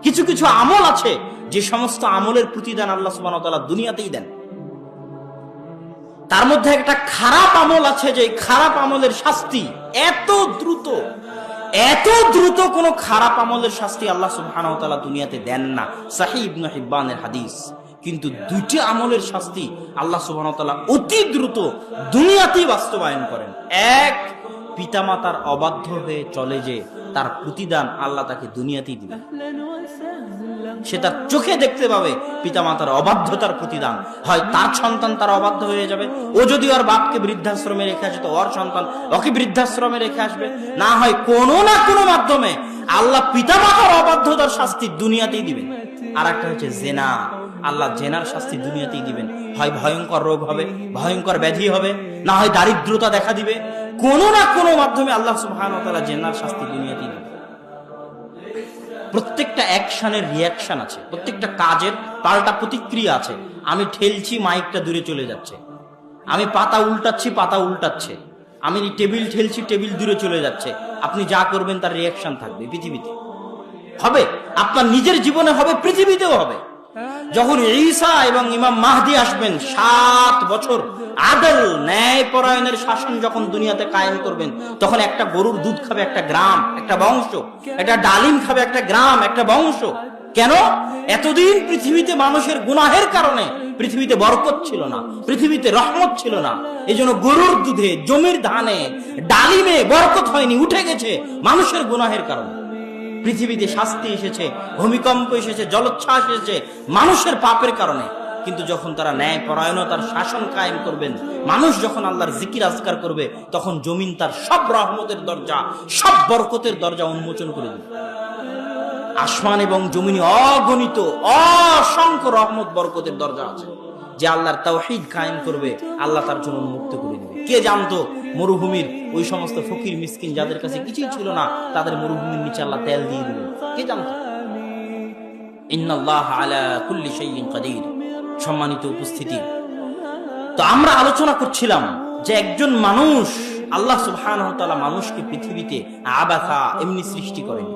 কিছু কিছু আমল আছে যে সমস্ত আমলের প্রতিদান আল্লাহ সুবহানাহু ওয়া তাআলা দুনিয়াতেই দেন। তার মধ্যে একটা খারাপ আমল আছে, যে খারাপ আমলের শাস্তি এত দ্রুত কোন খারাপ আমলের শাস্তি আল্লাহ সুবহানাহু ওয়া তাআলা দুনিয়াতে দেন না। সহিহ ইবনে হিব্বানের হাদিস। কিন্তু দুটি আমলের শাস্তি আল্লাহ সুবহানাহু ওয়া তাআলা অতি দ্রুত দুনিয়াতেই বাস্তবায়ন করেন। এক, পিতামাতার অবাধ্য হয়ে চলে যে তার প্রতিদান আল্লাহ তাকে দুনিয়াতেই দিবেন। সে তার চোখে দেখতে পাবে পিতামাতার অবাধ্যতার প্রতিদান। হয় তার সন্তান তার অবাধ্য হয়ে যাবে, ও যদি ওর বাপকে বৃদ্ধাশ্রমে রেখে আসে তো ওর সন্তান ওকে বৃদ্ধাশ্রমে রেখে আসবে। না হয় কোনো না কোনো মাধ্যমে আল্লাহ পিতামাতার অবাধ্যতার শাস্তি দুনিয়াতেই দিবেন। আর একটা হচ্ছে জেনা, আল্লাহ জেনার শাস্তি দুনিয়াতেই দিবেন। হয় ভয়ঙ্কর রোগ হবে, ভয়ঙ্কর ব্যাধি হবে, না হয় দারিদ্রতা দেখা দিবে। কোনো না কোনো মাধ্যমে আল্লাহ সুবহানাহু ওয়া তাআলা জেনার শাস্তি দুনিয়াতেই দিবেন। প্রত্যেকটা অ্যাকশনের রিয়াকশন আছে, প্রত্যেকটা কাজের পাল্টা প্রতিক্রিয়া আছে। আমি ঠেলছি, মাইকটা দূরে চলে যাচ্ছে। আমি পাতা উল্টাচ্ছি, পাতা উল্টাচ্ছে। আমি টেবিল ঠেলছি, টেবিল দূরে চলে যাচ্ছে। আপনি যা করবেন তার রিয়াকশন থাকবে, পৃথিবীতে হবে, আপনার নিজের জীবনে হবে, পৃথিবীতেও হবে। যখন ঈসা এবং ইমাম মাহদী আসবেন, 7 বছর আদল ন্যায় পরায়ণের শাসন যখন দুনিয়াতে কায়েম করবেন, তখন একটা গরুর দুধ খাবে একটা গ্রাম, একটা বংশ, একটা ডালিম খাবে একটা গ্রাম, একটা বংশ। কেন? এতদিন পৃথিবীতে মানুষের গুনাহের কারণে পৃথিবীতে বরকত ছিল না, পৃথিবীতে রহমত ছিল না। এই জন্য গরুর দুধে, জমির ধানে, ডালিমে বরকত হয়নি, উঠে গেছে মানুষের গুনাহের কারণে। পৃথিবীতে শাস্তি এসেছে, ভূমিকম্প এসেছে, জলোচ্ছ্বাস এসেছে মানুষের পাপের কারণে। কিন্তু যখন তারা ন্যায় পরায়ণতার শাসন কায়েম করবেন, মানুষ যখন আল্লাহর জিকির আজকার করবে, তখন জমিন তার সব রহমতের দরজা, সব বরকতের দরজা উন্মোচন করে দেবে। আসমান এবং জমিনে অগণিত অসংখ্য রহমত বরকতের দরজা আছে, যে আল্লাহর তাওহীদ কায়েম করবে আল্লাহ তার জন্য উন্মুক্ত করে দেবে। কে জানতো মরুভূমির ওই সমস্ত ফকির মিসকিন যাদের কাছে কিছুই ছিল না, তাদের মরুভূমির নিচে আল্লাহ তেল দিয়ে দিবে? কে জানতো? ইন্নাল্লাহা আলা কুল্লি শাইইন কাদির। সম্মানিত উপস্থিতি, তো আমরা আলোচনা করছিলাম যে একজন মানুষ, আল্লাহ সুবহানাহু ওয়া তাআলা মানুষকে পৃথিবীতে আবাসা এমনি সৃষ্টি করেন।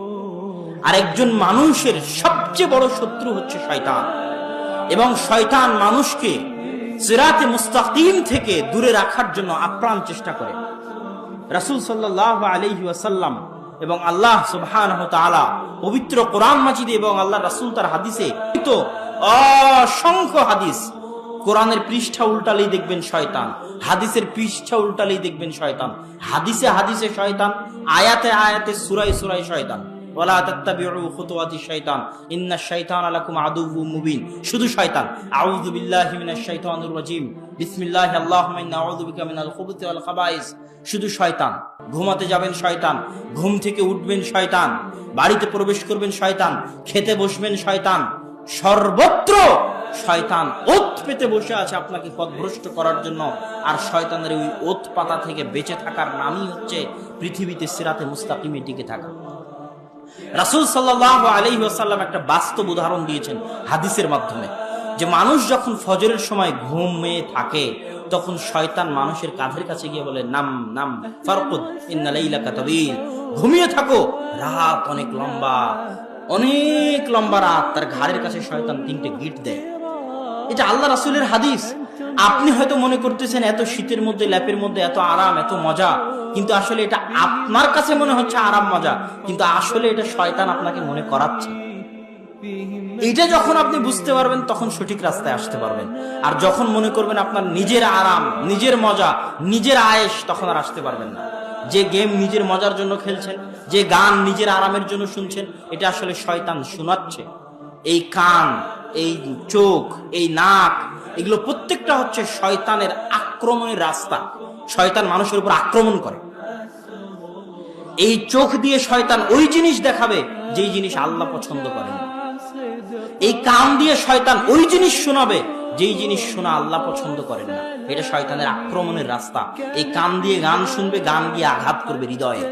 আর একজন মানুষের সবচেয়ে বড় শত্রু হচ্ছে শয়তান, এবং শয়তান মানুষকে সিরাতে মুস্তাকিম থেকে দূরে রাখার জন্য আপ্রাণ চেষ্টা করে। রাসূল সাল্লাল্লাহু আলাইহি ওয়াসাল্লাম এবং আল্লাহ সুবহানাহু ওয়া তাআলা পবিত্র কোরআন মাজিদে এবং আল্লাহ রাসূল তার হাদিসে তো অসংখ্য হাদিস, কোরআনের পৃষ্ঠা উল্টালেই দেখবেন শয়তান, হাদিসের পৃষ্ঠা উল্টালেই দেখবেন শয়তান, হাদিসে হাদিসে শয়তান, আয়াতে আয়াতে সূরায় সূরায় শয়তান। ওয়ালা তাত্তাবিউ খুতুওয়াতিশ শাইতান ইন্নাশ শাইতানা লাকুম আদুউম মুবিন। শুধু শয়তান। আউযু বিল্লাহি মিনাশ শাইতানির রাজিম। বিসমিল্লাহি আল্লাহুম্মা ইন্না আউযু বিকা মিনাল খুবুতি ওয়াল খাবাইস। শুধু শয়তান। ঘুমাতে যাবেন শয়তান, ঘুম থেকে উঠবেন শয়তান, বাড়িতে প্রবেশ করবেন শয়তান, খেতে বসবেন শয়তান। সর্বত্র শয়তান ওত পেতে বসে আছে আপনাকে পথভ্রষ্ট করার জন্য। আর শয়তানের ওই ওত পাতা থেকে বেঁচে থাকার নামই হচ্ছে পৃথিবীতে সিরাতে মুস্তাকিমে টিকে থাকা। রাসূল সাল্লাল্লাহু আলাইহি ওয়াসাল্লাম একটা বাস্তব উদাহরণ দিয়েছেন হাদিসের মাধ্যমে, যে মানুষ যখন ফজরের সময় ঘুমিয়ে থাকে, তখন শয়তান মানুষের কাঁধের কাছে গিয়ে বলে, নাম নাম ফারকুদ ইন্না লাইলাকা তাবিল। ঘুমিয়ে থাকো, রাত অনেক লম্বা, অনেক লম্বা রাত। তার ঘাড়ের কাছে শয়তান 3টে গিট দেয়। এটা আল্লাহ রাসূলের হাদিস। আপনি হয়তো মনে করতেছেন এত শীতের মধ্যে, ল্যাপের মধ্যে এত আরাম, এত মজা, কিন্তু আসলে এটা আপনার কাছে মনে হচ্ছে আরাম মজা, কিন্তু আসলে এটা শয়তান আপনাকে মনে করাচ্ছে। এটা যখন আপনি বুঝতে পারবেন, তখন সঠিক রাস্তায় আসতে পারবেন। আর যখন মনে করবেন আপনার নিজের আরাম, নিজের মজা, নিজের আয়েশ, তখন আর আসতে পারবেন না। যে গেম নিজের মজার জন্য খেলছেন, যে গান নিজের আরামের জন্য শুনছেন, এটা আসলে শয়তান শোনাচ্ছে। এই কান, এই চোখ, এই নাক, এগুলো প্রত্যেকটা হচ্ছে শয়তানের আক্রমণের রাস্তা। শয়তান মানুষের উপর আক্রমণ করে। এই চোখ দিয়ে শয়তান ওই জিনিস দেখাবে যেই জিনিস আল্লাহ পছন্দ করেন। এই কান দিয়ে শয়তান ওই জিনিস শোনাবে যেই জিনিস শোনা আল্লাহ পছন্দ করেন না। এটা শয়তানের আক্রমণের রাস্তা। এই কান দিয়ে গান শুনবে, গান দিয়ে আঘাত করবে হৃদয়ে।